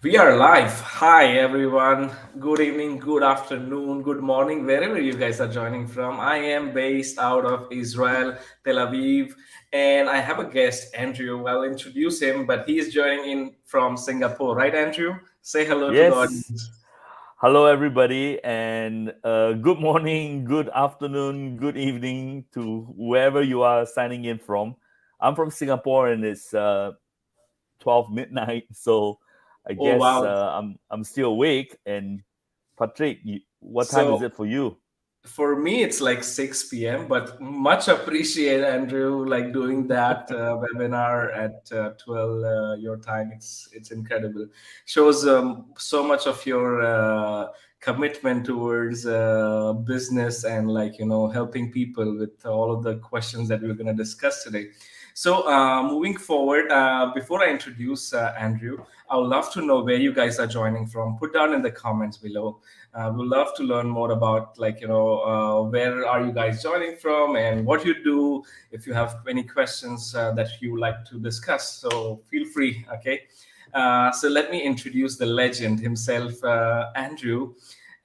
We are live. Hi, everyone. Good evening, good afternoon, good morning, wherever you guys are joining from. I am based out of Israel, Tel Aviv, and I have a guest, Andrew. I'll introduce him, but he's joining in from Singapore, right, Andrew? Say hello to the Yes. audience. Hello, everybody, and good morning, good afternoon, good evening to whoever you are signing in from. I'm from Singapore, and it's 12 midnight, so I Oh, guess wow. I'm still awake. And Patrick, what time is So it for you? for me, it's like 6 p.m., but much appreciate Andrew like doing that webinar at 12 your time. It's incredible. Shows so much of your commitment towards business and helping people with all of the questions that we're going to discuss today. So moving forward, before I introduce Andrew, I would love to know where you guys are joining from. Put down in the comments below. We'd love to learn more about where are you guys joining from and what you do. If you have any questions that you would like to discuss, so feel free. Okay. So let me introduce the legend himself, Andrew.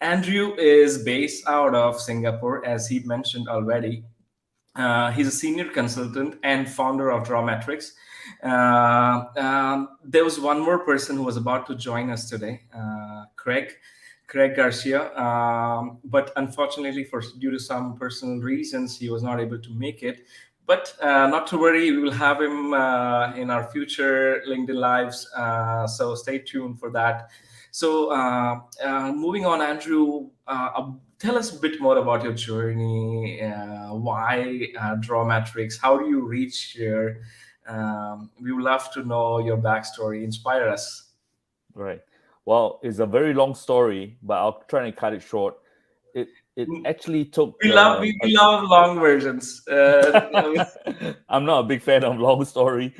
Andrew is based out of Singapore, as he mentioned already. He's a senior consultant and founder of Drawmetrics. There was one more person who was about to join us today, Craig Garcia, but unfortunately, for due to some personal reasons, he was not able to make it. But not to worry, we will have him in our future LinkedIn lives. So stay tuned for that. So moving on, Andrew, tell us a bit more about your journey. Why Draw Matrix? How do you reach here? We would love to know your backstory. Inspire us. Right. Well, it's a very long story, but I'll try and cut it short. It actually took We love long versions. I'm not a big fan of long story.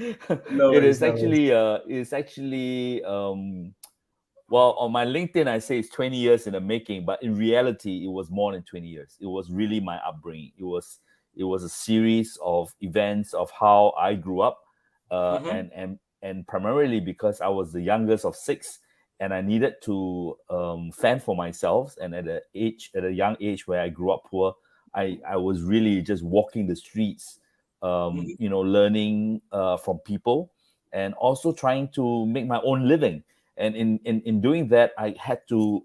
No It worries, is no worries. actually well, on my LinkedIn I say it's 20 years in the making, but in reality it was more than 20 years. It was really my upbringing. It was a series of events of how I grew up, Mm-hmm. and primarily because I was the youngest of six, and I needed to fend for myself. And at a young age where I grew up poor, I was really just walking the streets, learning from people, and also trying to make my own living. And in doing that, I had to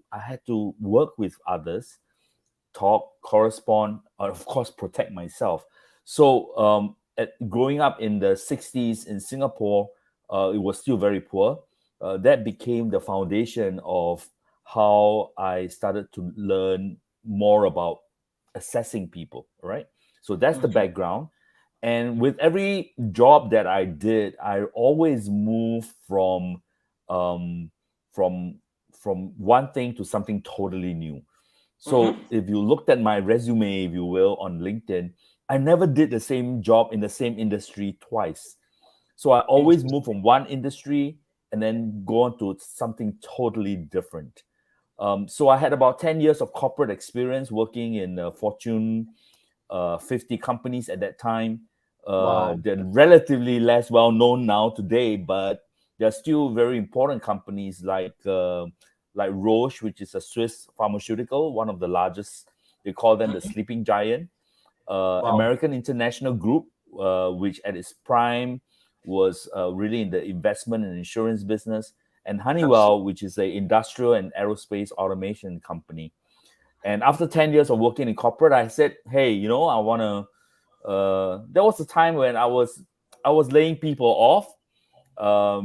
work with others, talk, correspond, of course, protect myself. So, growing up in the 60s in Singapore, it was still very poor. That became the foundation of how I started to learn more about assessing people, right? So that's the Mm-hmm. background. And with every job that I did, I always moved um, from from one thing to something totally new. So Mm-hmm. if you looked at my resume, if you will, on LinkedIn, I never did the same job in the same industry twice. So I always move Interesting. from one industry and then go on to something totally different. So I had about 10 years of corporate experience working in Fortune 50 companies at that time. Wow. They're relatively less well known now today, but they're still very important companies like Roche, which is a Swiss pharmaceutical, one of the largest. They call them the Mhm. sleeping giant. Wow. American International Group, which at its prime was really in the investment and insurance business, and Honeywell, Absolutely. which is a industrial and aerospace automation company. And after 10 years of working in corporate, I said, hey, I want to. There was a time when I was laying people off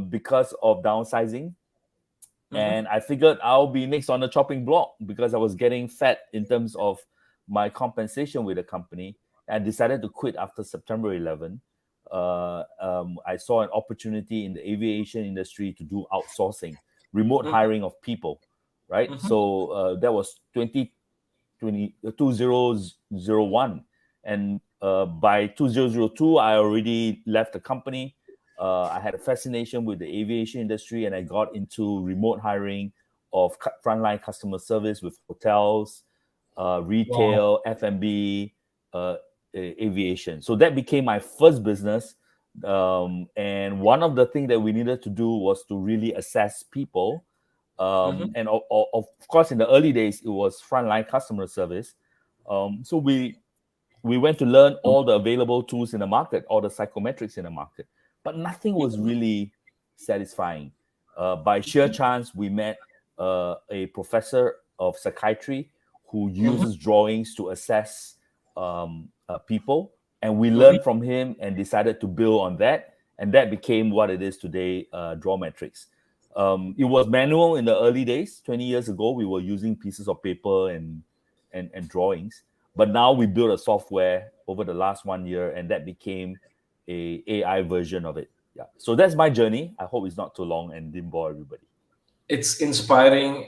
because of downsizing, Mm-hmm. and I figured I'll be next on the chopping block because I was getting fat in terms of my compensation with the company. I decided to quit after September 11. I saw an opportunity in the aviation industry to do outsourcing, remote Mm-hmm. hiring of people, right? Mm-hmm. So that was 2001, and by 2002 I already left the company. I had a fascination with the aviation industry, and I got into remote hiring of frontline customer service with hotels, Wow. retail, F&B, aviation. So that became my first business. And one of the things that we needed to do was to really assess people, Mm-hmm. And of course, in the early days, it was frontline customer service. So we went to learn all the available tools in the market, all the psychometrics in the market, but nothing was really satisfying. By sheer chance, we met a professor of psychiatry who Mm-hmm. uses drawings to assess people, and we Mm-hmm. learned from him and decided to build on that, and that became what it is today, Draw Metrics. It was manual in the early days. 20 years ago, we were using pieces of paper and drawings, but now we built a software over the last 1 year, and that became a AI version of it. Yeah. So that's my journey. I hope it's not too long and didn't bore everybody. It's inspiring.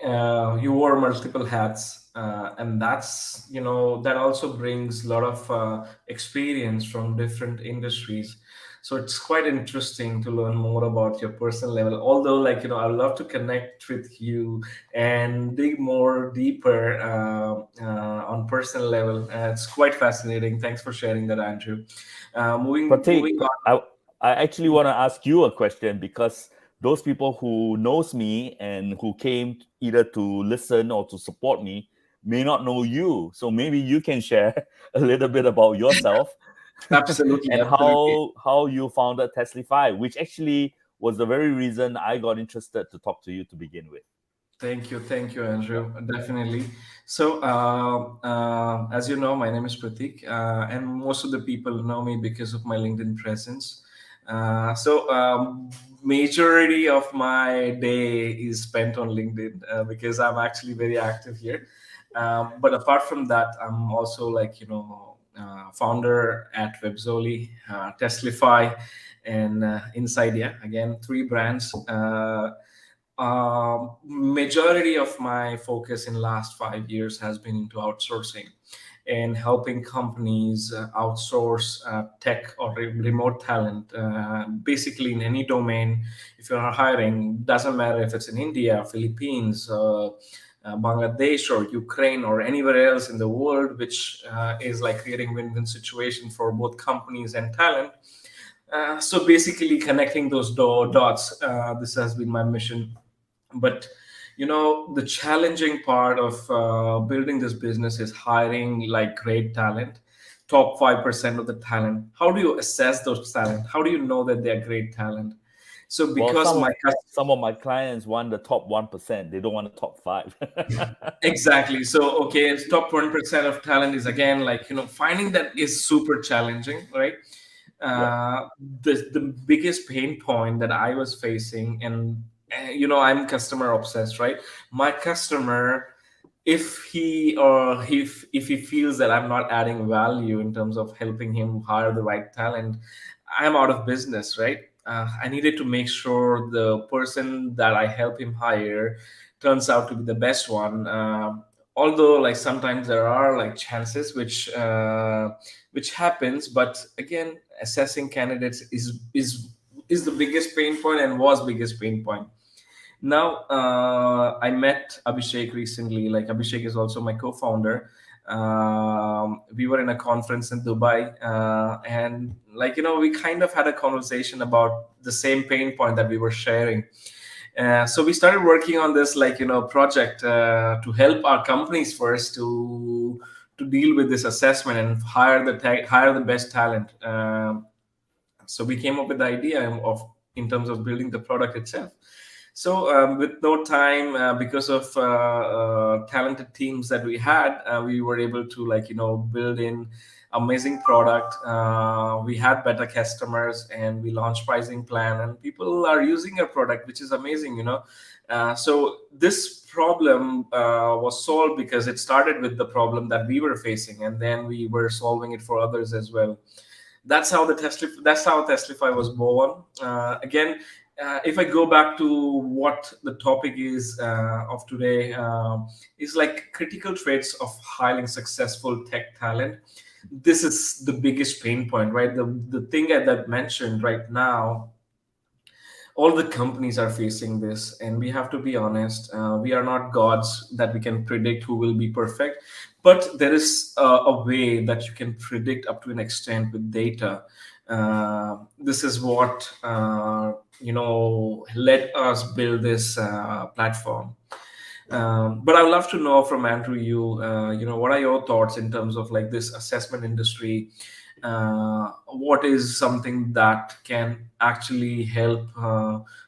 You wore multiple hats, and that's, that also brings a lot of experience from different industries. So it's quite interesting to learn more about your personal level. Although, like, I love to connect with you and dig more deeper on personal level. It's quite fascinating. Thanks for sharing that, Andrew. Pratik, Moving on. I I actually want to ask you a question, because those people who knows me and who came either to listen or to support me may not know you. So maybe you can share a little bit about yourself Absolutely, and absolutely. how you founded Testlify, which actually was the very reason I got interested to talk to you to begin with. Thank you, Yeah. Andrew. Definitely. So, as you know, my name is Pratik, and most of the people know me because of my LinkedIn presence. Majority of my day is spent on LinkedIn because I'm actually very active here. But apart from that, I'm also like founder at Webzoli, Testlify, and Insidia. Again, three brands. Majority of my focus in last 5 years has been into outsourcing and helping companies outsource tech or remote talent, basically in any domain. If you're hiring, doesn't matter if it's in India, Philippines, Bangladesh, or Ukraine, or anywhere else in the world, which is like creating win-win situation for both companies and talent. So basically connecting those dots, this has been my mission. But the challenging part of building this business is hiring like great talent, top 5% of the talent. How do you assess those talent? How do you know that they're great talent? So Well, because my some of my clients want the top 1%. They don't want the top five. exactly. So okay, it's top 1% of talent is again like finding that is super challenging, right? Yeah. uh, the biggest pain point that I was facing, and I'm customer obsessed, right? My customer, if he feels that I'm not adding value in terms of helping him hire the right talent, I'm out of business, right? I needed to make sure the person that I help him hire turns out to be the best one. Although like sometimes there are like chances which happens, but again, assessing candidates is the biggest pain point and was biggest pain point. Now, I met Abhishek recently. Like Abhishek is also my co-founder. We were in a conference in Dubai, and like we kind of had a conversation about the same pain point that we were sharing. So we started working on this like project to help our companies first to deal with this assessment and hire the best talent. So we came up with the idea of in terms of building the product itself. So with no time, because of talented teams that we had, we were able to like build in amazing product. We had better customers, and we launched pricing plan, and people are using our product, which is amazing. So this problem was solved because it started with the problem that we were facing, and then we were solving it for others as well. That's how Testlify was born. Again, if I go back to what the topic is of today, is like critical traits of hiring successful tech talent. This is the biggest pain point, right? The thing that mentioned right now, all the companies are facing this, and we have to be honest. We are not gods that we can predict who will be perfect, but there is a way that you can predict up to an extent with data. This is what let us build this platform. But I would love to know from Andrew, what are your thoughts in terms of like this assessment industry? What is something that can actually help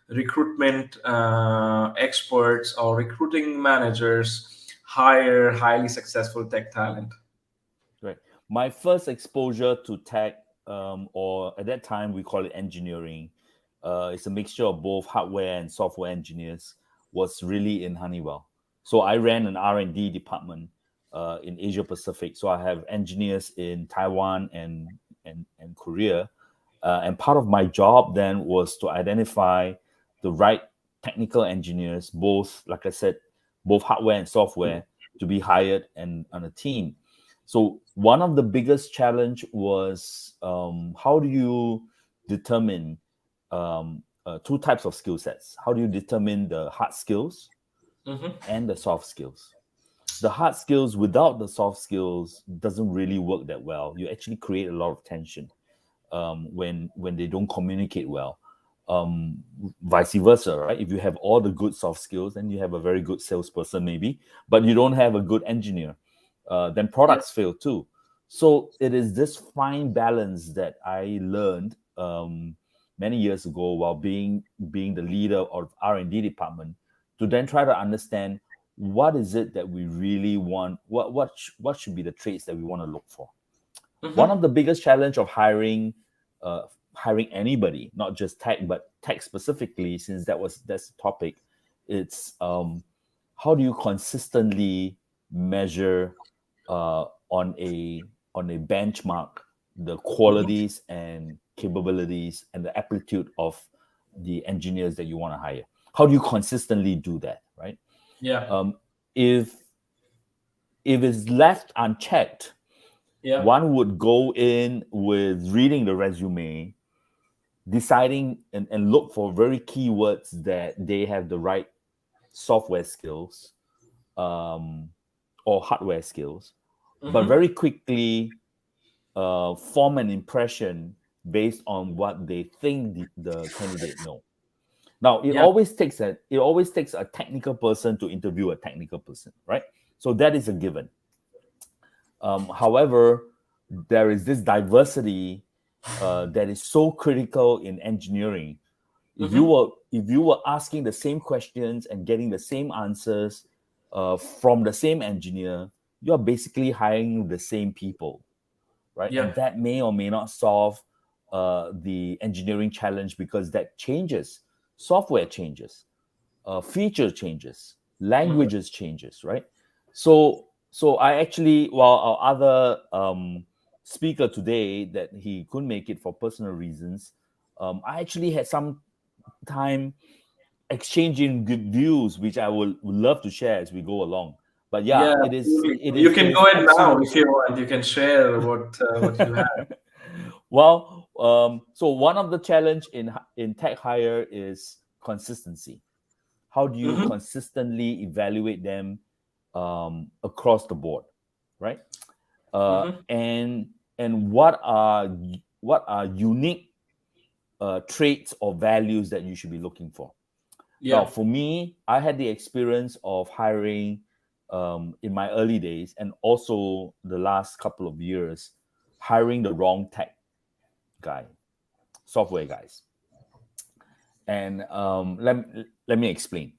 recruitment experts or recruiting managers hire highly successful tech talent? Right. My first exposure to tech, or at that time we call it engineering, it's a mixture of both hardware and software engineers, was really in Honeywell. So I ran an R&D department in Asia Pacific. So I have engineers in Taiwan and Korea. And part of my job then was to identify the right technical engineers, both, like I said, both hardware and software, to be hired and on a team. So one of the biggest challenge was, how do you determine two types of skill sets? How do you determine the hard skills Mm-hmm. and the soft skills? The hard skills without the soft skills doesn't really work that well. You actually create a lot of tension when they don't communicate well. Um, Vice versa, right? If you have all the good soft skills, then you have a very good salesperson, maybe, but you don't have a good engineer, then Yeah. products fail too. So it is this fine balance that I learned many years ago while being the leader of R&D department, to then try to understand what is it that we really want, what should be the traits that we want to look for. One Mm-hmm. of the biggest challenge of uh, hiring anybody, not just tech, but tech specifically, since that's the topic, it's how do you consistently measure on a benchmark the Mm-hmm. qualities and capabilities and the aptitude of the engineers that you want to hire? How do you consistently do that, right? Yeah. Um, if if it's left unchecked, Yeah. one would go in with reading the resume, deciding and look for very keywords that they have the right software skills, um, or hardware skills, but Mm-hmm. very quickly form an impression based on what they think the candidate know. Now, Yeah. it always takes a technical person to interview a technical person, right? So that is a given. However, there is this diversity that is so critical in engineering. Mm-hmm. If you were asking the same questions and getting the same answers from the same engineer, you are basically hiring the same people, right? Yeah. And that may or may not solve the engineering challenge, because that changes, software changes, feature changes, Mm-hmm. languages changes, right? So I actually, while our other speaker today that he couldn't make it for personal reasons, I actually had some time exchanging good views, which I would love to share as we go along. But Yeah, yeah, absolutely. You it can is go ahead now if absolutely you want. You can share what you have. well. So one of the challenge in tech hire is consistency. How do you Mm-hmm. consistently evaluate them across the board, right? uh, Mm-hmm. and and what are unique traits or values that you should be looking for. Now, Yeah. for me, I had the experience of hiring in my early days, and also the last couple of years, hiring the wrong tech guy, software guys. And let me explain.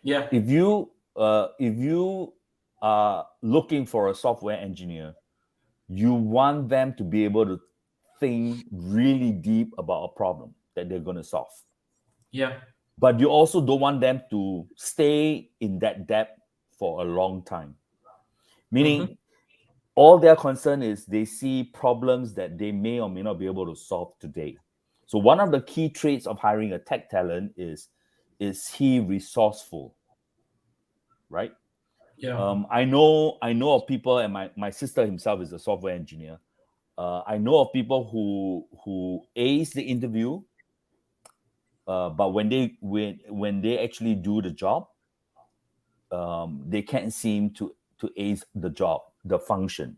Yeah. If you are looking for a software engineer, you want them to be able to think really deep about a problem that they're going to solve. Yeah. But you also don't want them to stay in that depth for a long time. Mm-hmm. Meaning, all their concern is they see problems that they may or may not be able to solve today. So one of the key traits of hiring a tech talent is he resourceful, right? Yeah. I know of people, and my sister himself is a software engineer. I know of people who ace the interview, but when they actually do the job, they can't seem to ace the job, the function,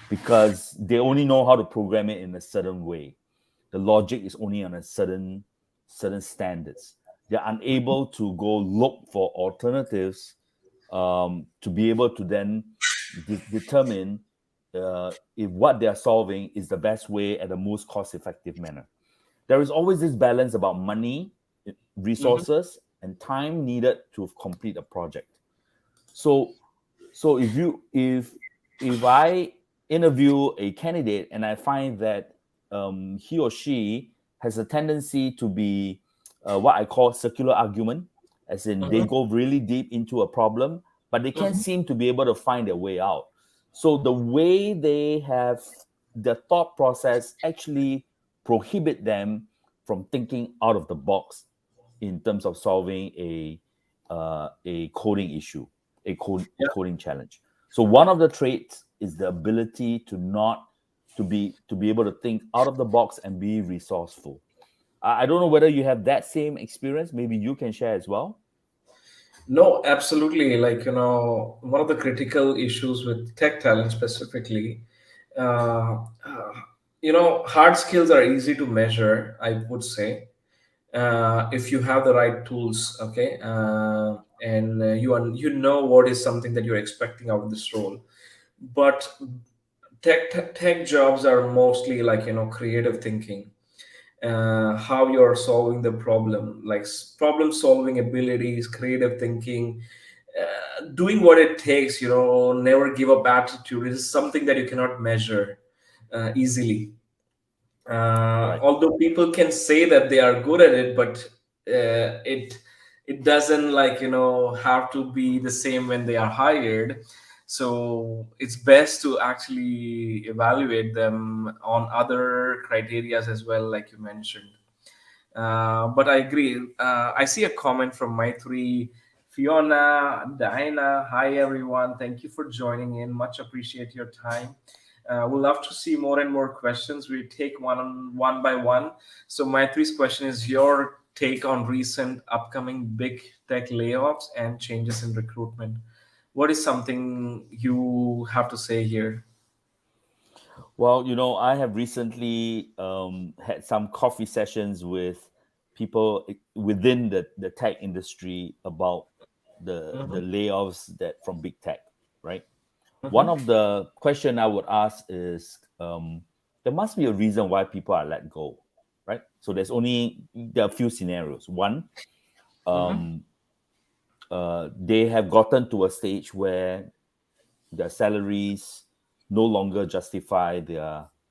because they only know how to program it in a certain way. The logic is only on a certain certain standards. They're unable to go look for alternatives to be able to then determine if what they are solving is the best way at the most cost-effective manner. There is always this balance about money, Mhm. resources, and time needed to complete a project. So so if I interview a candidate and I find that he or she has a tendency to be what I call circular argument, as in they Mhm. go really deep into a problem, but they can't Mhm. seem to be able to find their way out. So the way they have the thought process actually prohibit them from thinking out of the box in terms of solving a coding issue, a Yeah. coding challenge. So one of the traits is the ability to be able to think out of the box and be resourceful. I don't know whether you have that same experience. Maybe you can share as well. No, absolutely. Like, one of the critical issues with tech talent specifically, uh, uh, hard skills are easy to measure, I would say, if you have the right tools, okay, and you know what is something that you're expecting out of this role. But tech jobs are mostly like creative thinking, how you're solving the problem, like problem solving abilities, creative thinking, doing what it takes, never give up attitude is something that you cannot measure easily. Right. Although people can say that they are good at it, but it doesn't like have to be the same when they are hired. So it's best to actually evaluate them on other criterias as well, like you mentioned. But I agree. I see a comment from my three. Fiona, Diana, hi everyone. Thank you for joining in. Much appreciate your time. We'll love to see more and more questions. We take one by one. So my three's question is your take on recent upcoming big tech layoffs and changes in recruitment. What is something you have to say here? Well, I have recently had some coffee sessions with people within the tech industry about the Mm-hmm. layoffs that from big tech, right? One Mm-hmm. of the question I would ask is there must be a reason why people are let go, right? So there are a few scenarios. One, Mm-hmm. um, they have gotten to a stage where their salaries no longer justify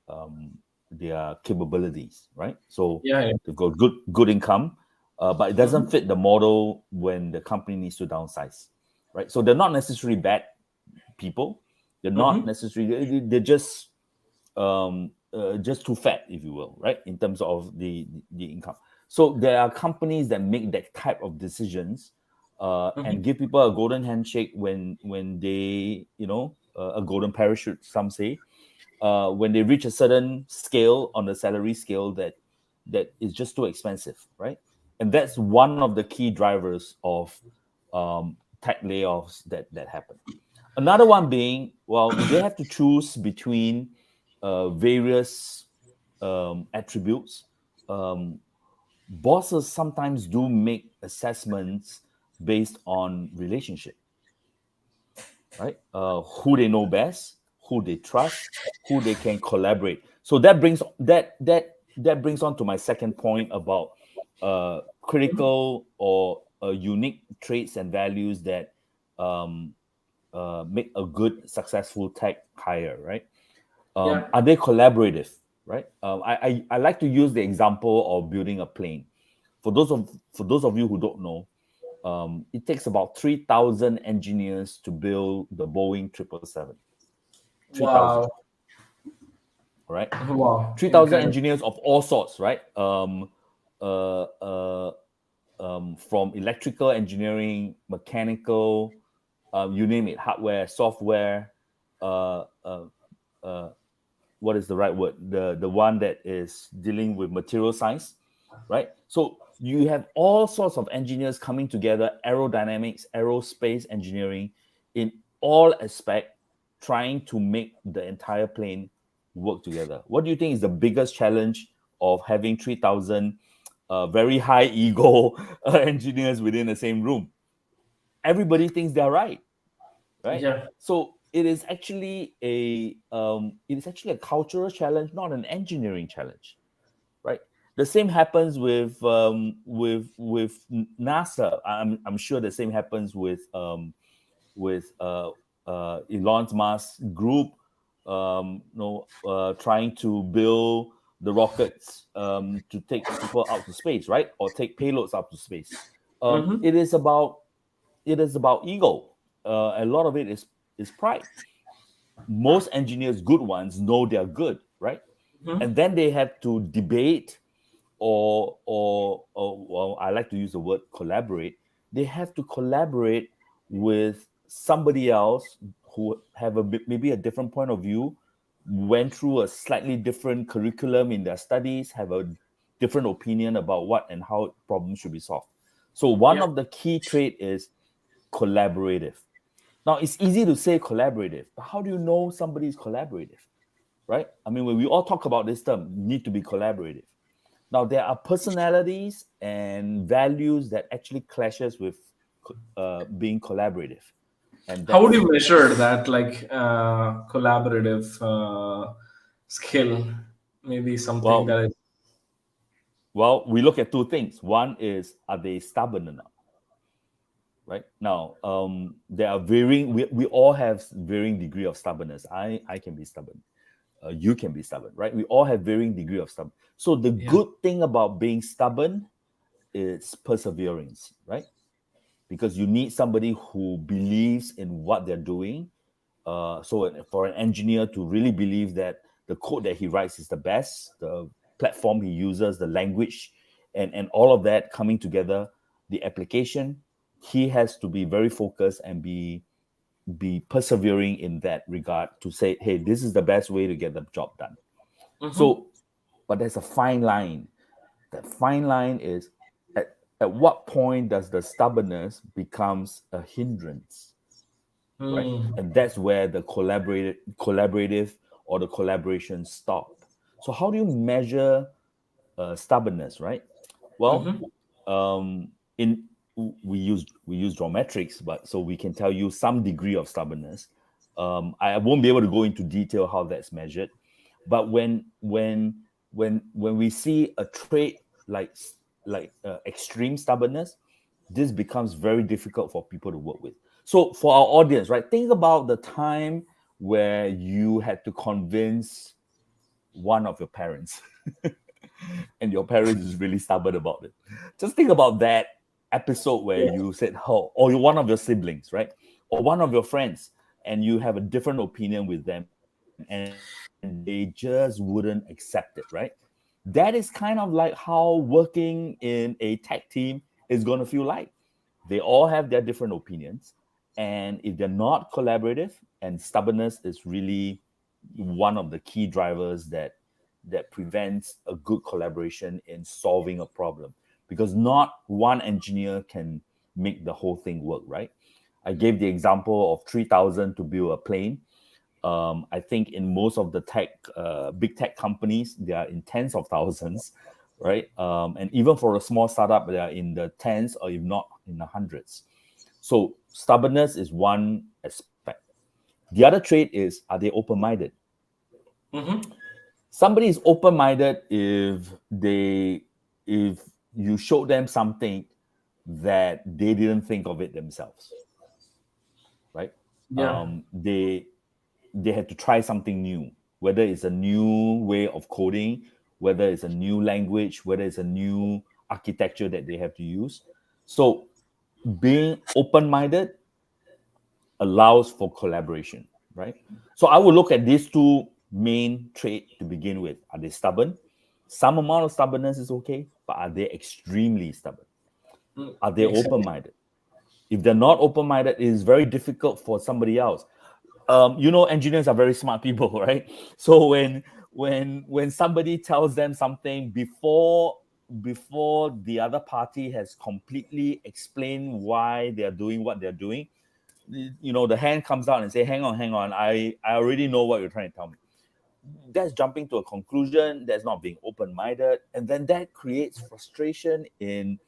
um, their capabilities, right? So Yeah, yeah. they've got good income, but it Mm-hmm. doesn't fit the model when the company needs to downsize, right? So they're not necessarily bad people. They're not Mm-hmm. necessarily. They're just too fat, if you will, right? In terms of the income. So there are companies that make that type of decisions Mm-hmm. and give people a golden handshake when they, a golden parachute, some say, when they reach a certain scale on the salary scale that is just too expensive, right? And that's one of the key drivers of tech layoffs that happen. Another one being, well, if they have to choose between various attributes, um, bosses sometimes do make assessments based on relationship, right? Who they know best, who they trust, who they can collaborate. So that brings on to my second point about critical or unique traits and values that um, make a good successful tech hire, right? Yeah. Are they collaborative, right? I like to use the example of building a plane. For those of you who don't know, it takes about 3,000 engineers to build the Boeing 777. 3,000, Wow. all right? Wow. 3,000 Incredible. engineers of all sorts, right? Uh, uh, from electrical engineering, mechanical, you name it, hardware, software, uh, uh, uh, what is the right word? The one that is dealing with material science, right? So you have all sorts of engineers coming together, aerodynamics, aerospace engineering, in all aspect, trying to make the entire plane work together. What do you think is the biggest challenge of having 3,000 very high ego engineers within the same room. Everybody thinks they're right, right? Yeah. So it is actually a cultural challenge, not an engineering challenge, right? The same happens with NASA. I'm sure the same happens with Elon Musk's group, trying to build the rockets to take people out to space, right, or take payloads up to space. Mm-hmm. It is about ego. A lot of it is pride. Most engineers, good ones, know they're good, right? Mm-hmm. And then they have to debate, or well, I like to use the word collaborate. They have to collaborate with somebody else who have maybe a different point of view, went through a slightly different curriculum in their studies, have a different opinion about what and how problems should be solved. So one Yeah. of the key trait is collaborative. Now it's easy to say collaborative, but how do you know somebody is collaborative, right? I mean, when we all talk about this term, need to be collaborative. Now there are personalities and values that actually clashes with being collaborative, and How would that's you measure that, like collaborative skill? Maybe something well, that is. we look at two things. One is, are they stubborn enough? Right now, there are varying. We all have varying degree of stubbornness. I can be stubborn. You can be stubborn, right? We all have varying degree of stubborn. So the Yeah. good thing about being stubborn is perseverance, right? Because you need somebody who believes in what they're doing. So for an engineer to really believe that the code that he writes is the best, the platform he uses, the language, and all of that coming together, the application, he has to be very focused and be persevering in that regard to say, hey, this is the best way to get the job done. Mm-hmm. So, but there's a fine line. That fine line is, at what point does the stubbornness becomes a hindrance, right? Mm. And that's where the collaborative or the collaboration stop. So how do you measure stubbornness, right? Well, Mm-hmm. in we use geometrics, but so we can tell you some degree of stubbornness. I won't be able to go into detail how that's measured, but when we see a trait like extreme stubbornness, this becomes very difficult for people to work with. So for our audience, right, think about the time where you had to convince one of your parents and your parents is really stubborn about it. Just think about that episode where Yeah. you said, "Oh," or you're one of your siblings, right, or one of your friends, and you have a different opinion with them, and they just wouldn't accept it, right? That is kind of like how working in a tech team is going to feel like. They all have their different opinions, and if they're not collaborative, and stubbornness is really one of the key drivers that prevents a good collaboration in solving a problem, because not one engineer can make the whole thing work, right? I gave the example of 3,000 to build a plane. I think in most of the big tech companies, they are in tens of thousands, right? And even for a small startup, they are in the tens or if not in the hundreds. So stubbornness is one aspect. The other trait is, are they open-minded? Mm-hmm. Somebody is open-minded if you show them something that they didn't think of it themselves, right? Yeah. They had to try something new, whether it's a new way of coding, whether it's a new language, whether it's a new architecture that they have to use. So being open-minded allows for collaboration, right? So I would look at these two main traits to begin with. Are they stubborn? Some amount of stubbornness is okay, but are they extremely stubborn? Mm. Are they Makes sense. open-minded? If they're not open-minded, it is very difficult for somebody else. Engineers are very smart people, right? So when somebody tells them something before the other party has completely explained why they're doing what they're doing, the hand comes out and say, hang on, I already know what you're trying to tell me. that's jumping to a conclusion. That's not being open-minded, and then that creates frustration in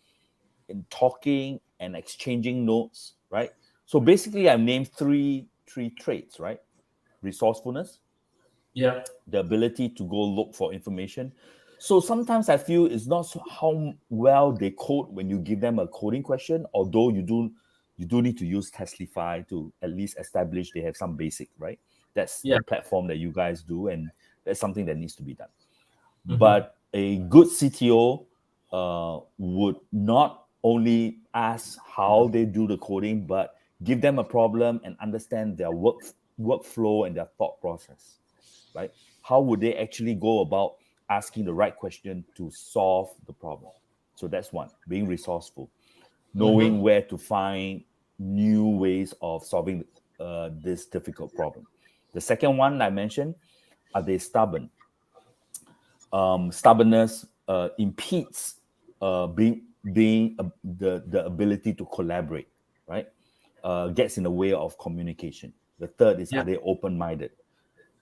talking and exchanging notes, right? So basically, I've named three traits, right? Resourcefulness, Yeah. the ability to go look for information. So sometimes I feel it's not how well they code when you give them a coding question, although you do need to use Testlify to at least establish they have some basic, right? That's Yeah. the platform that you guys do, and that's something that needs to be done. Mm-hmm. But a good CTO would not only ask how they do the coding, but give them a problem and understand their workflow and their thought process, right? How would they actually go about asking the right question to solve the problem? So that's one, being resourceful, knowing Mm-hmm. where to find new ways of solving this difficult problem. The second one I mentioned, are they stubborn? Stubbornness impedes the ability to collaborate, right? Gets in the way of communication. The third is, Yeah. are they open-minded,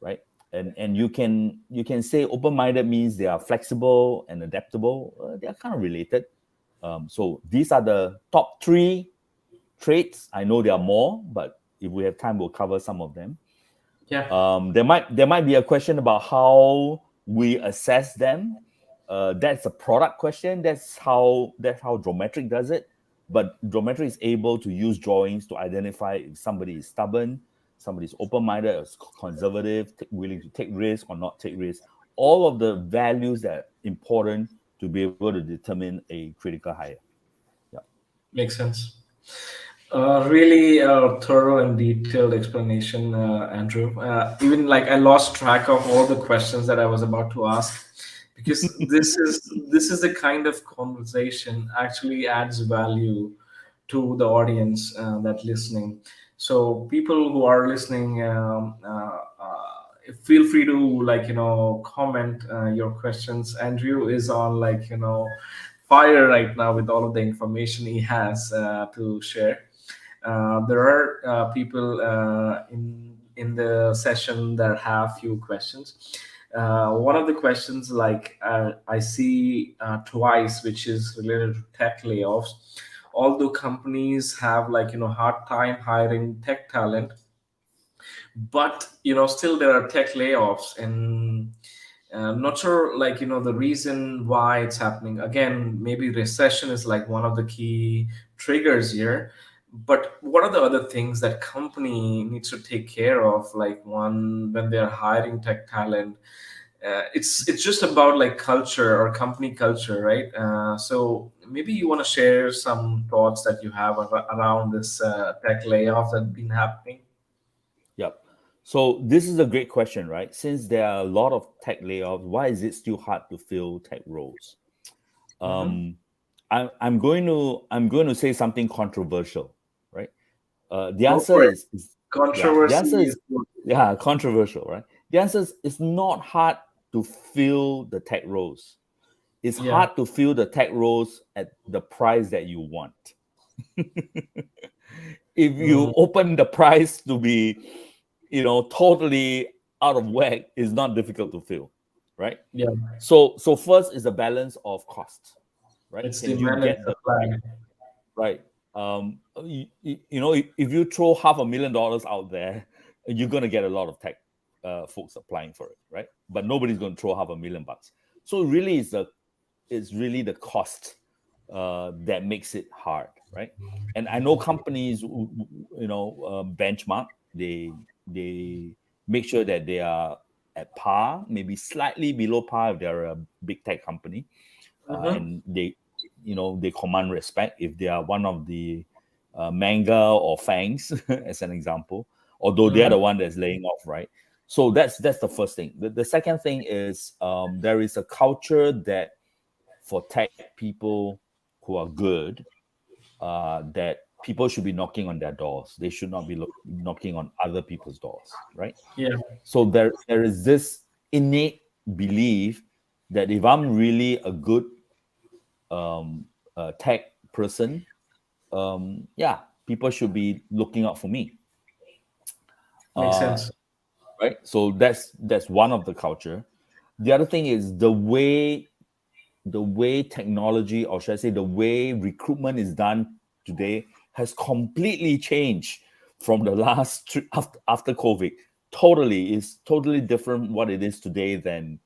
right? And you can say open-minded means they are flexible and adaptable. They are kind of related. So these are the top three traits. I know there are more, but if we have time, we'll cover some of them. Yeah. There might be a question about how we assess them. That's a product question. That's how Geometric does it. But Geometric is able to use drawings to identify if somebody is stubborn, somebody is open-minded, or conservative, willing to take risk or not take risk. All of the values that are important to be able to determine a critical hire. Yeah. Makes sense. Really thorough and detailed explanation, Andrew. Even like I lost track of all the questions that I was about to ask, because this is the kind of conversation actually adds value to the audience that listening. So people who are listening, feel free to comment your questions. Andrew is on fire right now with all of the information he has to share. There are people in the session that have few questions. One of the questions I see twice, which is related to tech layoffs. Although companies have hard time hiring tech talent, but still there are tech layoffs, and I'm not sure the reason why it's happening. Again, maybe recession is like one of the key triggers here, but what are the other things that company needs to take care of, like one when they're hiring tech talent? It's just about like culture or company culture, right? So maybe you want to share some thoughts that you have around this tech layoffs that have been happening. Yep. So this is a great question, right? Since there are a lot of tech layoffs, why is it still hard to fill tech roles? Hmm. Um, I'm going to say something controversial, right? The Go answer for it. is yeah. The Controversy answer is is good. yeah, controversial, right? The answer is it's not hard to fill the tech roles. It's Yeah. hard to fill the tech roles at the price that you want. If Mm, you open the price to be, totally out of whack, it's not difficult to fill, right? yeah. So first is a balance of cost, right? It's Can you demand and get the supply. right? If you throw $500,000 out there, you're gonna get a lot of tech folks applying for it, right? But nobody's gonna throw $500,000. So really, it's really the cost that makes it hard, right? And I know companies, benchmark. They make sure that they are at par, maybe slightly below par if they're a big tech company, Hmm. and they command respect if they are one of the manga or fangs, as an example. Although they are Hmm. the one that's laying off, right? So that's the first thing. The second thing is there is a culture that for tech people who are good, that people should be knocking on their doors. They should not be knocking on other people's doors, right? Yeah. So there is this innate belief that if I'm really a good tech person, yeah, people should be looking out for me. Makes Uh, sense. right? So that's one of the culture. The other thing is the way technology, or should I say the way recruitment is done today, has completely changed from the last after COVID. Totally, is totally different what it is today than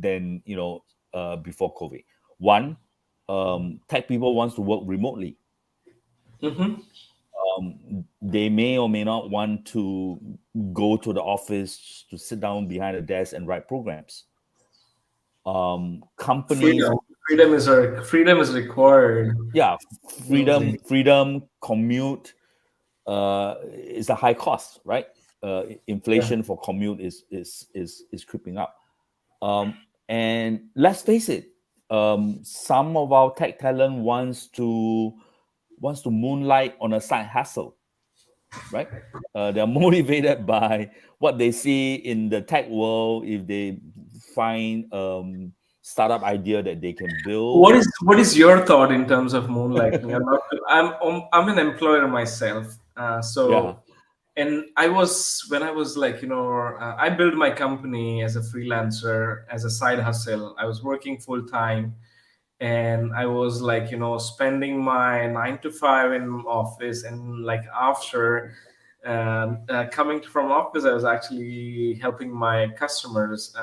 before COVID. One, tech people wants to work remotely. Mm-hmm. They may or may not want to go to the office to sit down behind a desk and write programs. Companies, Freedom. Freedom is required. yeah, Absolutely. freedom, commute is a high cost, right? Yeah. Inflation for commute is creeping up. And let's face it, some of our tech talent wants to moonlight on a side hustle, right? They're motivated by what they see in the tech world. If they find startup idea that they can build, What is your thought in terms of moonlighting? I'm an employer myself, yeah, and I was when I was like I built my company as a freelancer as a side hustle. I was working full time, and I was like spending my 9 to 5 in office, and like after coming from office I was actually helping my customers.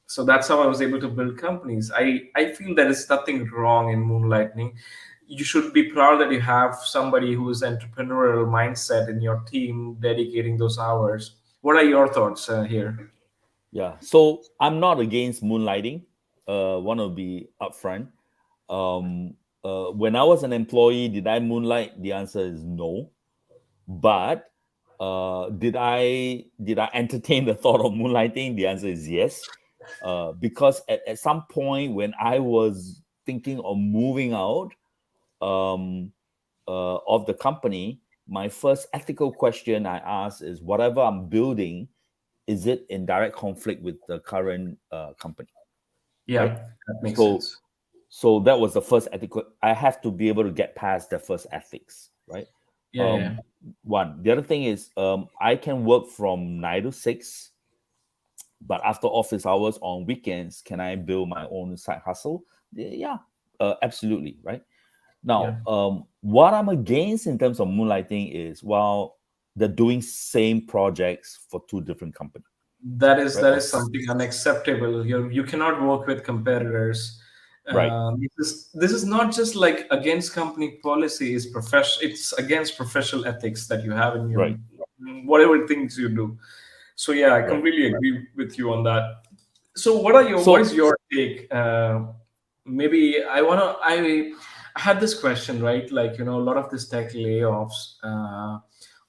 So that's how I was able to build companies. I feel there is nothing wrong in moonlighting. You should be proud that you have somebody who is entrepreneurial mindset in your team dedicating those hours. What are your thoughts here? yeah. So I'm not against moonlighting. Want to be upfront. Um, when I was an employee, did I moonlight? The answer is no. But did I entertain the thought of moonlighting? The answer is yes. Because at some point when I was thinking of moving out um, of the company, my first ethical question I asked is, whatever I'm building, is it in direct conflict with the current company, right? Yeah, that makes So sense. so that was the first ethical. I have to be able to get past the first ethics, right? Yeah, yeah. um One. The other thing is, I can work from 9 to 6, but after office hours on weekends, can I build my own side hustle? Yeah, absolutely, right? Yeah. Now, what I'm against in terms of moonlighting is, well, they're doing same projects for two different companies, That is right? that is something unacceptable. You cannot work with competitors. Right, This is not just like against company policy. It's against professional ethics that you have in your right, whatever things you do. So yeah, I right. completely agree with you on that. So what is So, your take? Maybe I had this question, right? Like a lot of this tech layoffs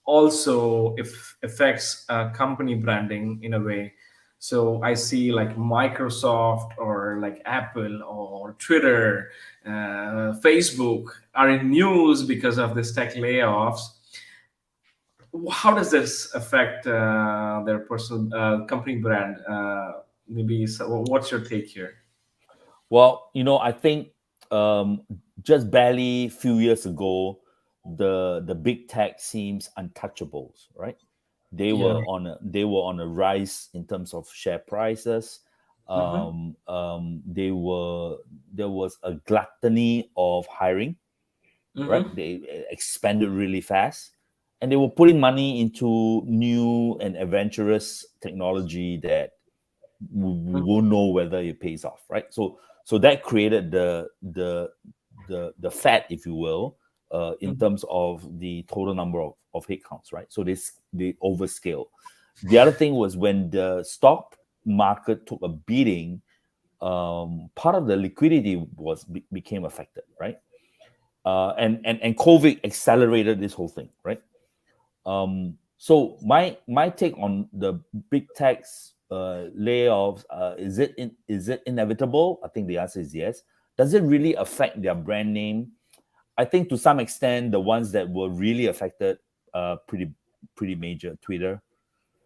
also if affects company branding in a way. So I see like Microsoft or like Apple or Twitter, Facebook are in news because of this tech layoffs. How does this affect their personal company brand? Maybe so, what's your take here? well, I think, um, just barely few years ago, the big tech seems untouchables, right? Yeah. They were on a rise in terms of share prices. Mm-hmm. They were There was a gluttony of hiring, right? Mm-hmm. They expanded really fast, and they were putting money into new and adventurous technology that we won't know whether it pays off, right? So that created the fat, if you will, in Mm-hmm. terms of the total number of headcounts, right? So they overscale. The other thing was, when the stock market took a beating, part of the liquidity became affected, right? And COVID accelerated this whole thing, right? So my take on the big tech's layoffs, is it inevitable? I think the answer is yes. Does it really affect their brand name? I think to some extent, the ones that were really affected, pretty major. Twitter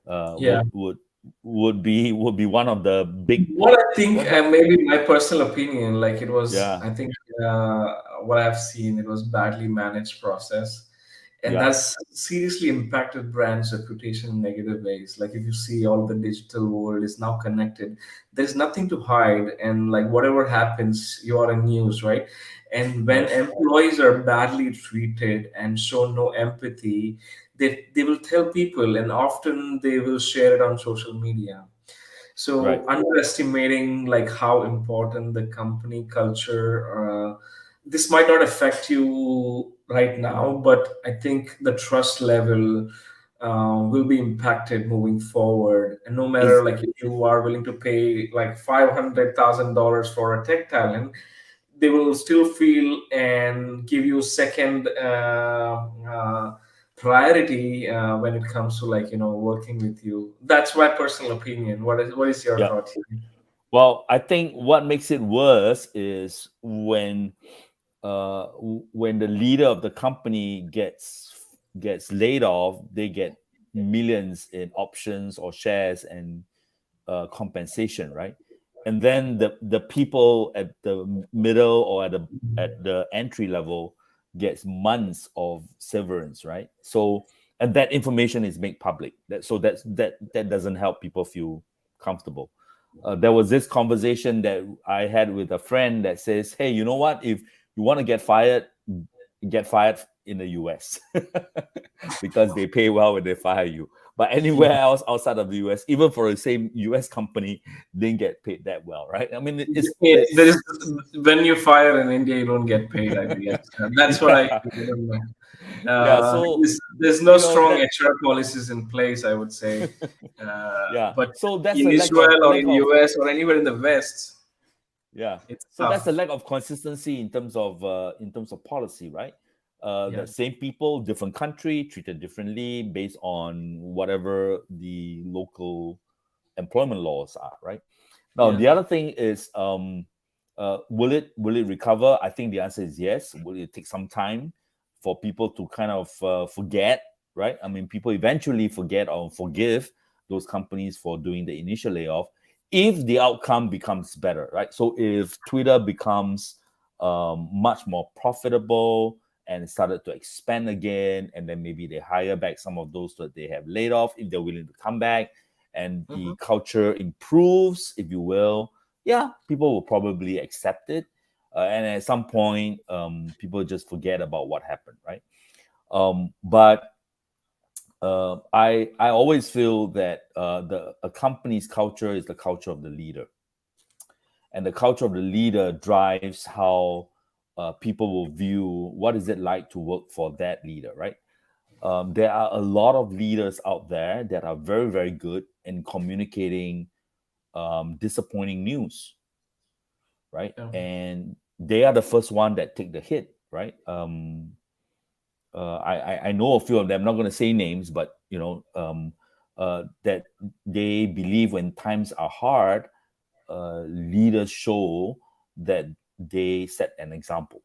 uh, Yeah. would would would be one of the big. What I think, But maybe my personal opinion, I yeah, think what I've seen, it was badly managed process. and Yeah. that's seriously impacted brands reputation in negative ways. Like if you see, all the digital world is now connected, there's nothing to hide, and like whatever happens, you are in news, right? And when Yes. employees are badly treated and show no empathy, they will tell people, and often they will share it on social media. Right. So underestimating like how important the company culture, this might not affect you right now, but I think the trust level will be impacted moving forward. And no matter Is like if you are willing to pay like $500,000 for a tech talent, they will still feel and give you second priority when it comes to like working with you. That's my personal opinion. What is your yeah. thought here? Well, I think what makes it worse is when the leader of the company gets laid off, they get millions in options or shares and compensation, right? And then the people at the middle or at the entry level gets months of severance, right? So, and that information is made public. That doesn't help people feel comfortable. There was this conversation that I had with a friend that says, "Hey, you know what? If you want to get fired in the US because they pay well when they fire you. But Yeah. anywhere else outside of the US, even for the same US company, didn't get paid that well, right? I mean, Yeah, there is it's when you fire in India, you don't get paid, I guess. That's what I yeah, don't know. yeah. So There's no you know strong that HR policies in place, I would say. yeah. But So that's in a Israel or lack in of US or anywhere in the West, yeah. it's So that's a tough. lack of consistency in terms of policy, right? Yeah. The same people, different country, treated differently based on whatever the local employment laws are, right? Now, Yeah. the other thing is, will it recover? I think the answer is yes. Will it take some time for people to kind of forget, right? I mean, people eventually forget or forgive those companies for doing the initial layoff if the outcome becomes better, right? So if Twitter becomes much more profitable and started to expand again, and then maybe they hire back some of those that they have laid off if they're willing to come back, and Hmm. the culture improves, if you will, yeah, people will probably accept it. And at some point, people just forget about what happened, right? But I always feel that the a company's culture is the culture of the leader, and the culture of the leader drives how people will view what is it like to work for that leader, right? There are a lot of leaders out there that are very, very good in communicating disappointing news, right? Yeah. And they are the first one that take the hit, right? I know a few of them. I'm not going to say names, but that they believe when times are hard, leaders show that they set an example,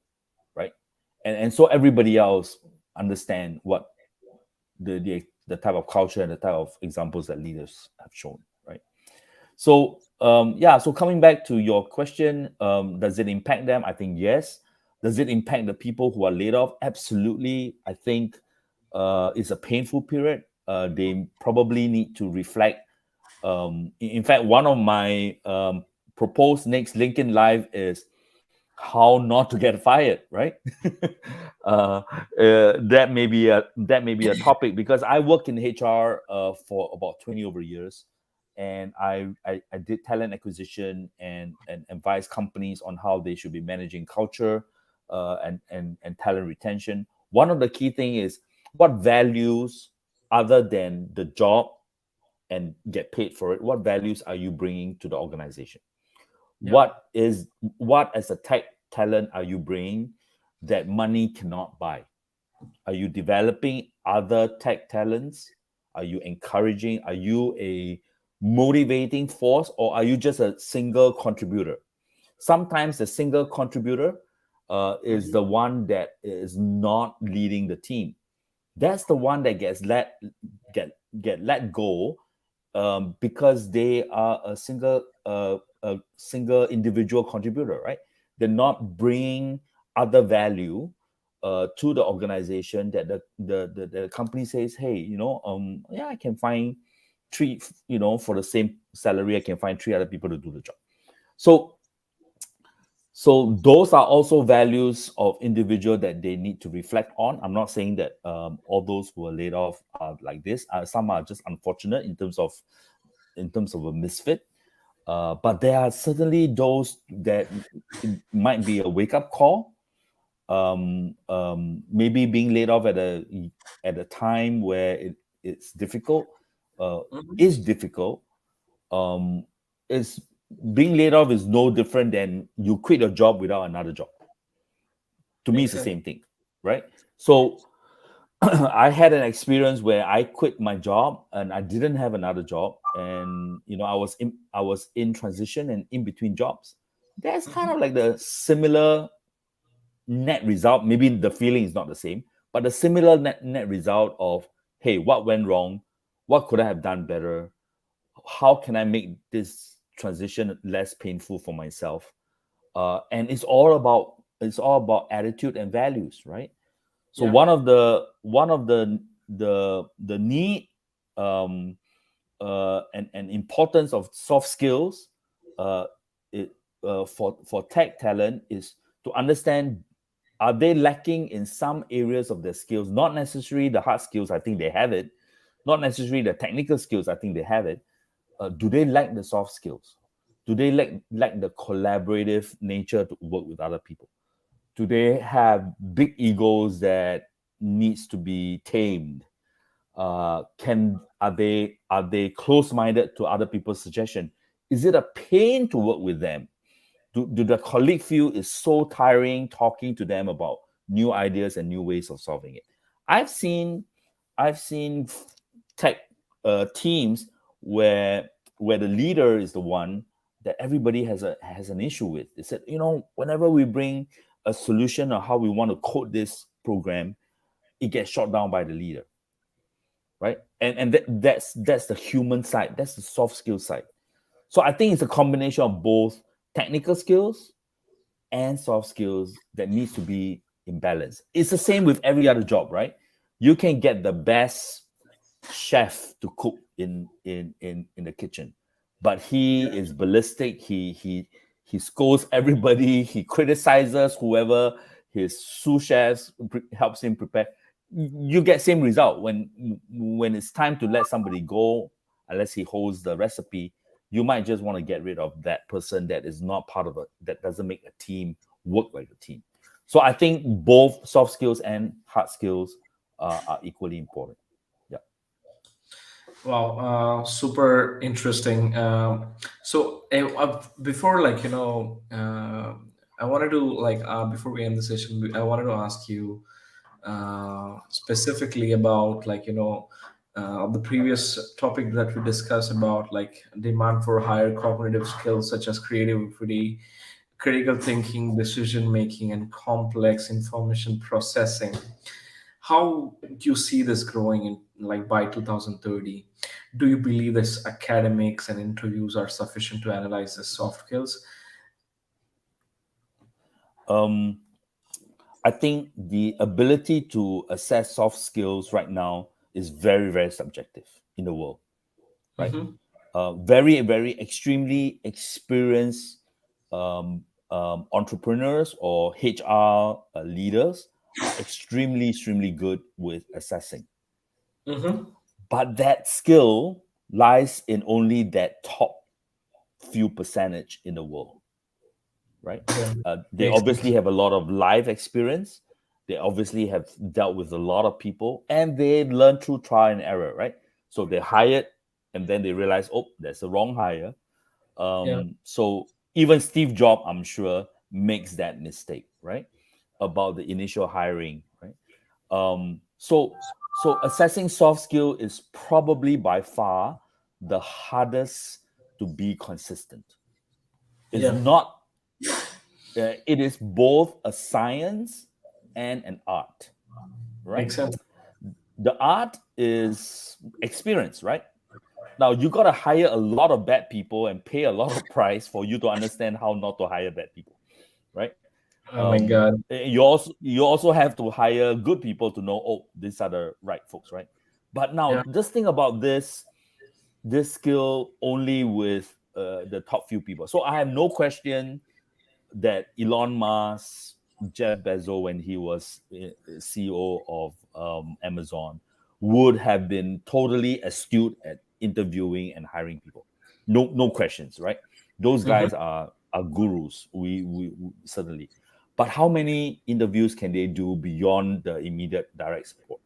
right? And so everybody else understand what the type of culture and the type of examples that leaders have shown, right? So yeah, so coming back to your question, does it impact them? I think yes. Does it impact the people who are laid off? Absolutely. I think it's a painful period. They probably need to reflect. In fact, one of my proposed next LinkedIn Live is how not to get fired, right? That may be a topic because I work in HR for about 20 over years, and I did talent acquisition and advise companies on how they should be managing culture and talent retention. One of the key thing is what values other than the job and get paid for it. What values are you bringing to the organization? Yeah. What as a tech talent are you bringing that money cannot buy? Are you developing other tech talents? Are you encouraging? Are you a motivating force, or are you just a single contributor? Sometimes the single contributor is Mhm. the one that is not leading the team. That's the one that get get let go because they are a single individual contributor, right? They're not bringing other value to the organization that the company says, hey, yeah, I can find three, for the same salary, I can find three other people to do the job. So those are also values of individual that they need to reflect on. I'm not saying that all those who are laid off are like this. Some are just unfortunate in terms of a misfit. But there are certainly those that it might be a wake up call. Maybe being laid off at a time where it's difficult, Mhm. is difficult. Um, is Being laid off is no different than you quit your job without another job. To me, Makes it's the sense. same thing, right? So I had an experience where I quit my job and I didn't have another job, and I was in transition and in between jobs. That's kind Mhm. of like the similar net result. Maybe the feeling is not the same, but the similar net result of, hey, what went wrong? What could I have done better? How can I make this transition less painful for myself? And it's all about attitude and values, right? So Yeah. one of the need, um, and importance of soft skills, uh, it, for tech talent, is to understand, are they lacking in some areas of their skills? Not necessarily the hard skills. I think they have it. Not necessarily the technical skills. I think they have it. Do they lack the soft skills? Do they lack the collaborative nature to work with other people? Do they have big egos that needs to be tamed? Can Are they close-minded to other people's suggestion? Is it a pain to work with them? Do the colleague feel it's so tiring talking to them about new ideas and new ways of solving it? I've seen tech teams where the leader is the one that everybody has an issue with. They said, whenever we bring a solution or how we want to code this program, it gets shot down by the leader, right? And that's the human side. That's the soft skill side. So I think it's a combination of both technical skills and soft skills that needs to be in balance. It's the same with every other job, right? You can get the best chef to cook in the kitchen, but he is ballistic. He scolds everybody. He criticizes whoever his sous chefs helps him prepare. You get same result when it's time to let somebody go, unless he holds the recipe. You might just want to get rid of that person that is not part of it, that doesn't make a team work like a team. So I think both soft skills and hard skills are equally important. Yeah. Wow, super interesting. Before, I wanted to before we end the session, I wanted to ask you specifically about the previous topic that we discussed about like demand for higher cognitive skills such as creativity, critical thinking, decision making, and complex information processing. How do you see this growing in like by 2030? Do you believe this academics and interviews are sufficient to analyze the soft skills? Um, I think the ability to assess soft skills right now is very, very subjective in the world, right? Hmm. Very, very extremely experienced entrepreneurs or HR leaders are extremely, extremely good with assessing. Hmm. But that skill lies in only that top few percentage in the world, right? Yeah, They makes obviously sense. have a lot of life experience. They obviously have dealt with a lot of people, and they learn through trial and error, right? So they hired, and then they realize, oh, that's the wrong hire. Yeah, So even Steve Jobs, I'm sure, makes that mistake, right? About the initial hiring, right? So assessing soft skill is probably by far the hardest to be consistent. It's yeah, not. It is both a science and an art, right? makes sense. The art is experience, right? Now you got to hire a lot of bad people and pay a lot of price for you to understand how not to hire bad people, right? Oh my God. You also have to hire good people to know, oh, these are the right folks, right? But Yeah. now just think about this skill only with the top few people. So I have no question that Elon Musk, Jeff Bezos, when he was CEO of Amazon, would have been totally astute at interviewing and hiring people. No questions, right? Those Hmm. guys are gurus. We certainly. But how many interviews can they do beyond the immediate direct support?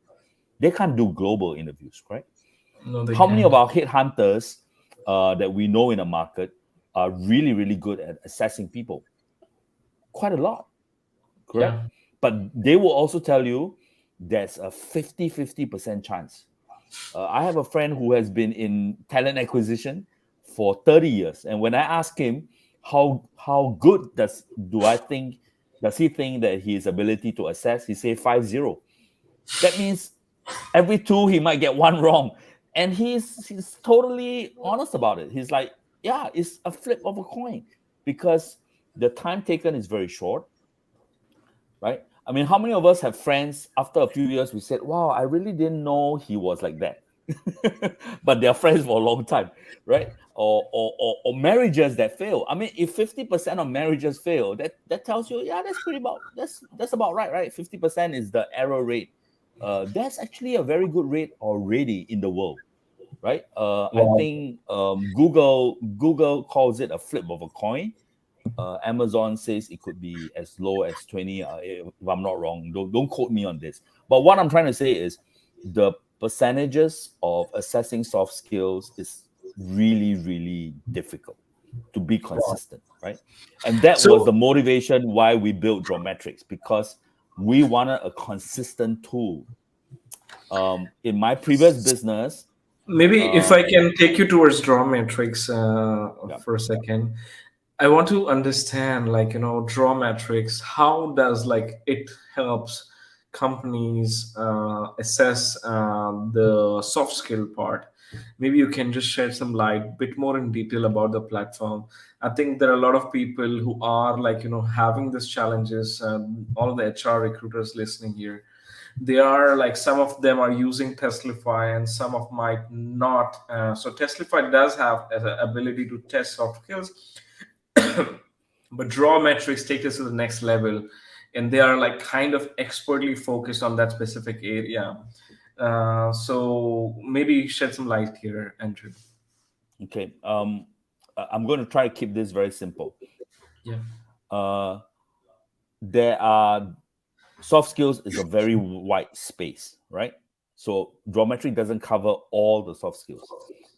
They can't do global interviews, right? No, they How many can't. of our headhunters that we know in the market are really, really good at assessing people? Quite a lot, correct? Yeah. But they will also tell you there's a 50-50% chance. I have a friend who has been in talent acquisition for 30 years. And when I ask him how good does he think that his ability to assess, he say 5-0. That means every two he might get one wrong. And he's totally honest about it. He's like, yeah, it's a flip of a coin because the time taken is very short, right? I mean, how many of us have friends after a few years we said, wow, I really didn't know he was like that. But they're friends for a long time, right? Or marriages that fail. I mean, if 50% of marriages fail, that tells you, yeah, that's about right? 50% is the error rate. That's actually a very good rate already in the world, right? I Wow. think Google calls it a flip of a coin. Amazon says it could be as low as 20, if I'm not wrong. Don't quote me on this. But what I'm trying to say is the percentages of assessing soft skills is really, really difficult to be Wow. consistent, right? And that was So the motivation why we built Drawmetrics, because we wanted a consistent tool. In my previous business, maybe if uh, I can take you towards draw metrics yeah. for a second. I want to understand, like, draw metrics. How does like it helps companies assess the soft skill part? Maybe you can just shed some light, bit more in detail about the platform. I think there are a lot of people who are like having these challenges. All the HR recruiters listening here, they are like some of them are using Testlify and some of might not. So Testlify does have the ability to test soft skills, but draw metrics take us to the next level, and they are like kind of expertly focused on that specific area. So maybe shed some light here, Andrew. Okay. I'm going to try to keep this very simple. Yeah. Uh, there are soft skills is a very wide space, right? So Drawmetric doesn't cover all the soft skills,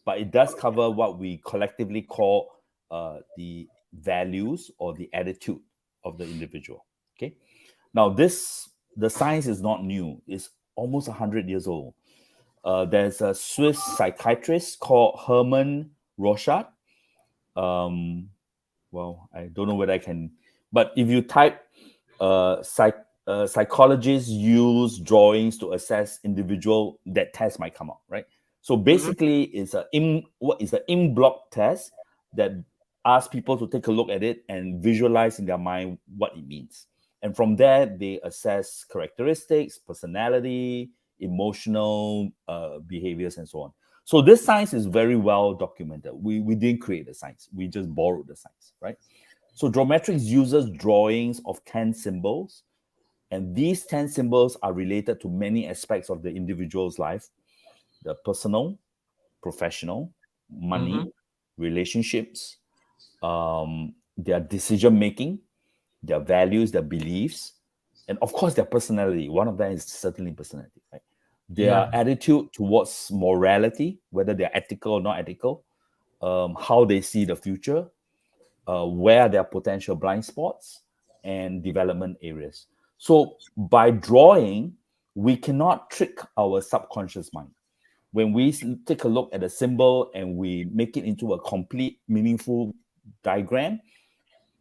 but it does cover what we collectively call the values or the attitude of the individual. Okay. Now, the science is not new; it's almost 100 years old. There's a Swiss psychiatrist called Hermann Rorschach. Um, well, I don't know whether I can, but if you type psychologists use drawings to assess individual, that test might come out, right? So Hmm. basically, what is an in block test that asks people to take a look at it and visualize in their mind what it means, and from there they assess characteristics, personality, emotional behaviors, and so on. So this science is very well documented. We didn't create the science; we just borrowed the science, right? So Geometrics uses drawings of 10 symbols, and these 10 symbols are related to many aspects of the individual's life: the personal, professional, Hmm. money, relationships, their decision making, their values, their beliefs, and of course, their personality. One of them is certainly personality, right? Their Yeah. attitude towards morality, whether they're ethical or not ethical, how they see the future, where there are potential blind spots and development areas. So by drawing, we cannot trick our subconscious mind. When we take a look at a symbol and we make it into a complete, meaningful diagram,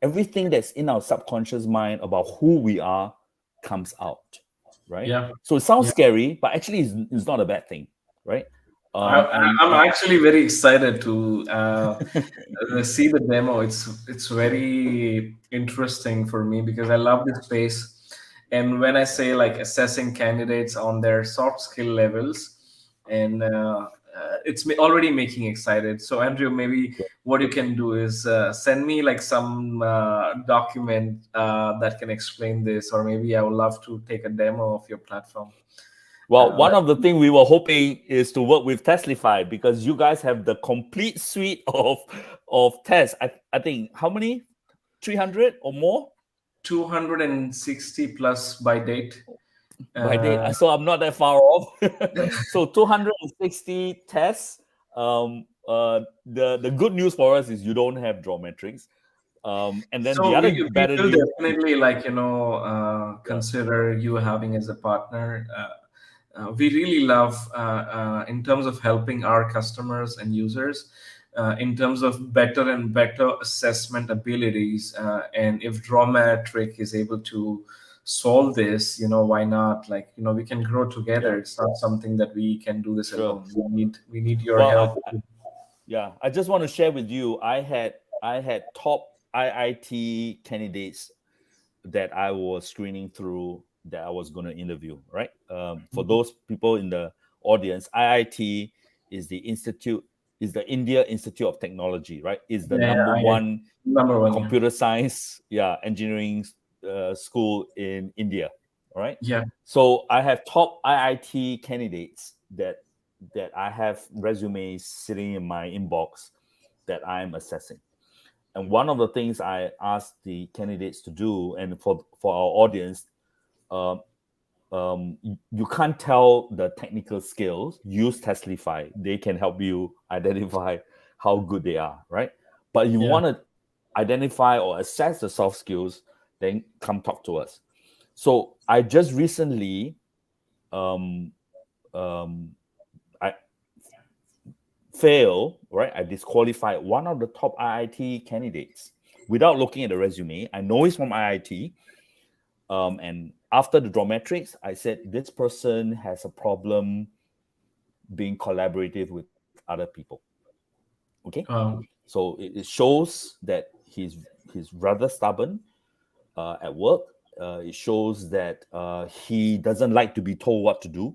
everything that's in our subconscious mind about who we are comes out, right? Yeah. So it sounds Yeah. scary, but actually it's not a bad thing, right? And I'm actually very excited to see the demo. It's very interesting for me because I love this space. And when I say like assessing candidates on their soft skill levels, and it's already making excited. So Andrew, maybe what you can do is send me like some document that can explain this, or maybe I would love to take a demo of your platform. well, Uh, one of the things we were hoping is to work with Testlify because you guys have the complete suite of tests. I think how many? 300 or more 260 plus by date. by date. Uh, So I'm not that far off. So 260 tests. The good news for us is you don't have geometrics. And then the so other we better will news. definitely like Yeah, consider you having as a partner. We really love in terms of helping our customers and users in terms of better and better assessment abilities. And if Drawmetric is able to solve this, why not? Like, we can grow yeah, together. It's not something that we can do this sure. alone. We need your Well, help. yeah, I just want to share with you. I had top IIT candidates that I was screening through that I was going to interview. Right. For those people in the audience, IIT is the India Institute of Technology. Right. Is the Yeah, number I one number one. Yeah. computer science, engineering school in India. All right. Yeah. So I have top IIT candidates that I have resumes sitting in my inbox that I'm assessing. And one of the things I asked the candidates to do, and for our audience, um, you can't tell the technical skills. Use Testlify; they can help you identify how good they are, right? But if you Yeah. want to identify or assess the soft skills, then come talk to us. So I just recently, um, um, I right? I disqualified one of the top IIT candidates without looking at the resume. I know he's from IIT. And after the Drawmetrics, I said this person has a problem being collaborative with other people. Okay. So it shows that he's rather stubborn at work. It shows that he doesn't like to be told what to do.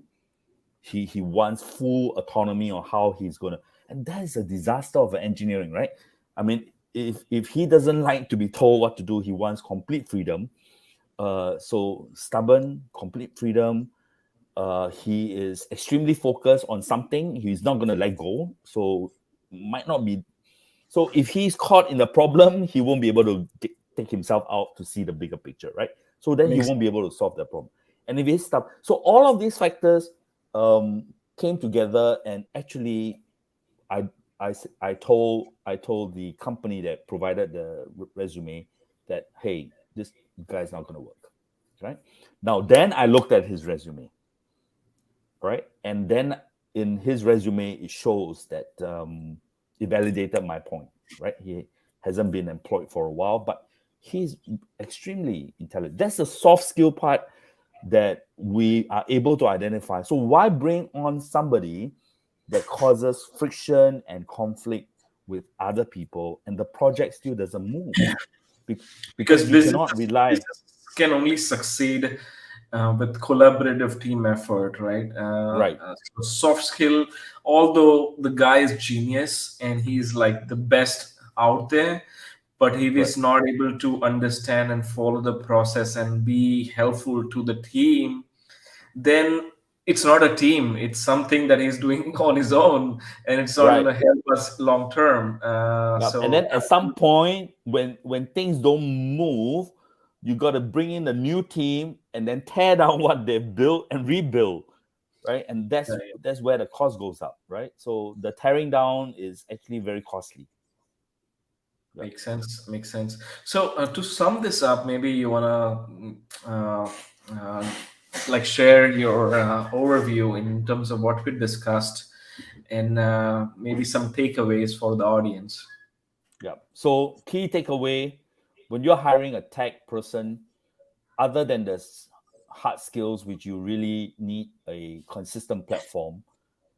He wants full autonomy on how he's gonna, and that is a disaster of engineering, right? I mean, if he doesn't like to be told what to do, he wants complete freedom. So stubborn, complete freedom. He is extremely focused on something. He's not gonna let go. So might not be. So if he's caught in a problem, he won't be able to take himself out to see the bigger picture, right? So then he Makes won't be able to solve that problem. And if he's stuck, so all of these factors came together, and actually, I I told the company that provided the resume that hey, this guy's not going to work, right? Now then I looked at his resume, right, and then in his resume it shows that it validated my point, right? He hasn't been employed for a while, but he's extremely intelligent. That's the soft skill part that we are able to identify. So why bring on somebody that causes friction and conflict with other people and the project still doesn't move? because Because you cannot rely. business can only succeed with collaborative team effort, right? Right, So soft skill, although the guy is genius and he's like the best out there, but he is correct, not able to understand and follow the process and be helpful to the team, then it's not a team. It's something that he's doing on his own, and it's not going right. to help us long term. Yep. And So then at some point, when things don't move, you got to bring in a new team and then tear down what they've built and rebuild, right? And that's where the cost goes up, right? So the tearing down is actually very costly. Yeah. makes sense. Makes sense. So to sum this up, maybe you wanna uh, like share your overview in terms of what we discussed, and maybe some takeaways for the audience. Yeah. So key takeaway: when you're hiring a tech person, other than the hard skills, which you really need a consistent platform.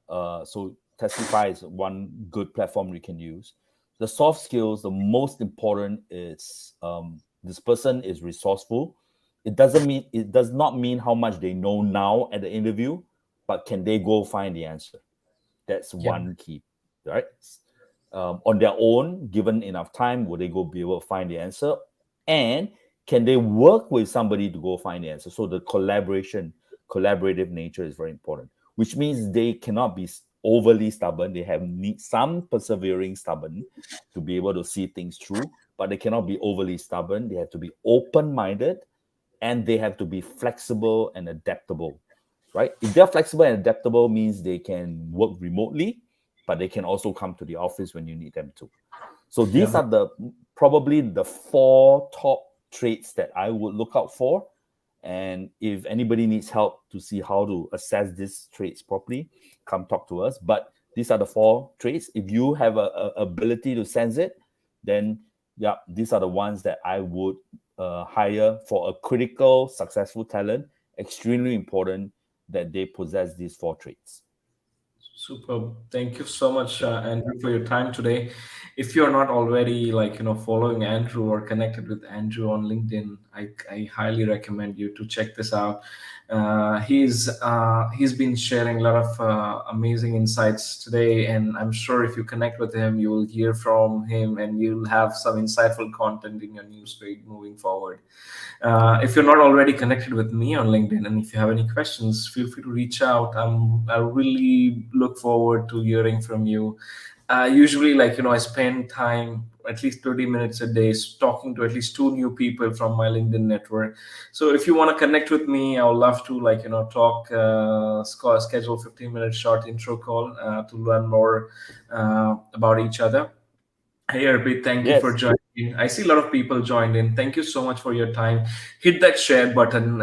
So Testify is one good platform we can use. The soft skills, the most important is this person is resourceful. It does not mean how much they know now at the interview, but can they go find the answer? That's Yeah. one key, right? On their own, given enough time, will they go be able to find the answer? And can they work with somebody to go find the answer? So the collaborative nature is very important, which means they cannot be overly stubborn. They have need some persevering stubborn to be able to see things through, but they cannot be overly stubborn. They have to be open-minded, and they have to be flexible and adaptable, right? If they're flexible and adaptable, means they can work remotely, but they can also come to the office when you need them to. So these Yeah. are the probably the four top traits that I would look out for. And if anybody needs help to see how to assess these traits properly, come talk to us. But these are the four traits. If you have a ability to sense it, then yeah, these are the ones that I would hire for a critical, successful talent. Extremely important that they possess these four traits. Superb. Thank you so much, Yeah. Andrew, for your time today. If you're not already following Andrew or connected with Andrew on LinkedIn, I highly recommend you to check this out. He's been sharing a lot of amazing insights today, and I'm sure if you connect with him, you will hear from him, and you'll have some insightful content in your newsfeed moving forward. If you're not already connected with me on LinkedIn, and if you have any questions, feel free to reach out. I really look forward to hearing from you. Usually, I spend time at least 30 minutes a day talking to at least two new people from my LinkedIn network. So if you want to connect with me, I would love to talk, schedule 15-minute short intro call to learn more about each other. Hey, Arpit, thank you for Yes. joining. I see a lot of people joined in. Thank you so much for your time. Hit that share button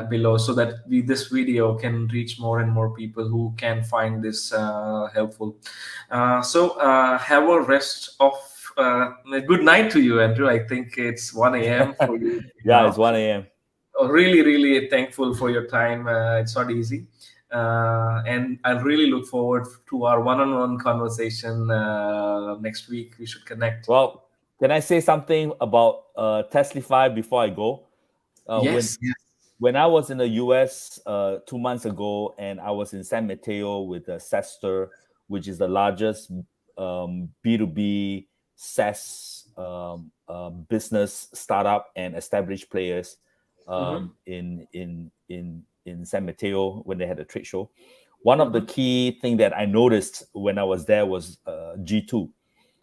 below so that this video can reach more and more people who can find this helpful. Have a rest of a good night to you, Andrew. I think it's 1 a.m. for you Yeah, it's now. 1 a.m. Really, really thankful for your time. It's not easy. And I really look forward to our one-on-one conversation next week. We should connect. Well, can I say something about Testlify before I go? Uh, when Yes, yes. when I was in the US 2 months ago, and I was in San Mateo with Sester, which is the largest B2B SaaS business startup and established players Mm-hmm, in San Mateo when they had a trade show. One of the mm-hmm. key thing that I noticed when I was there was G2,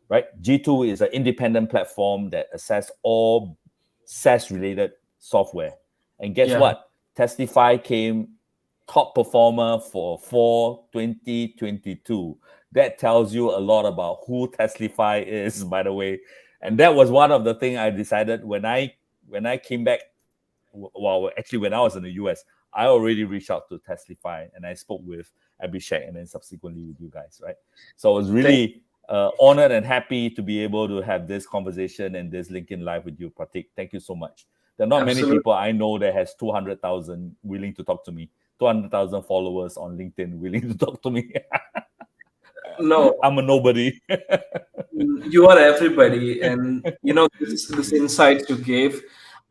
right? G2 is an independent platform that assess all SaaS related software. And guess Yeah. what? Testify came top performer for 2022. That tells you a lot about who Testify is, by the way. And that was one of the things I decided when I came back. Well, actually, when I was in the US, I already reached out to Testify and I spoke with Abhishek and then subsequently with you guys, right? So I was Thank, really honored and happy to be able to have this conversation and this LinkedIn Live with you, Pratik. Thank you so much. There are not many absolutely. people I know that has 200,000 willing to talk to me, 200,000 followers on LinkedIn willing to talk to me. No, I'm a nobody. you are everybody, and this insights you gave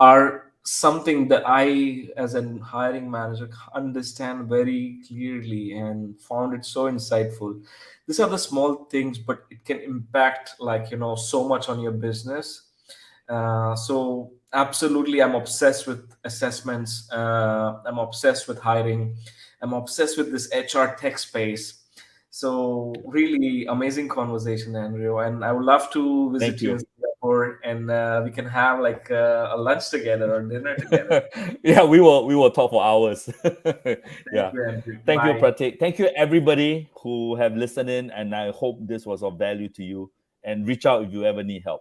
are something that I, as an hiring manager, understand very clearly and found it so insightful. These are the small things, but it can impact so much on your business. So absolutely, I'm obsessed with assessments. I'm obsessed with hiring. I'm obsessed with this HR tech space. So really amazing conversation, Andrew, and I would love to visit Thank you in you. Singapore, and we can have a lunch together or dinner together. Yeah, we will talk for hours. Thank Yeah. you, Andrew. Thank you, Bye. Pratik. Thank you, everybody who have listened in, and I hope this was of value to you. And reach out if you ever need help.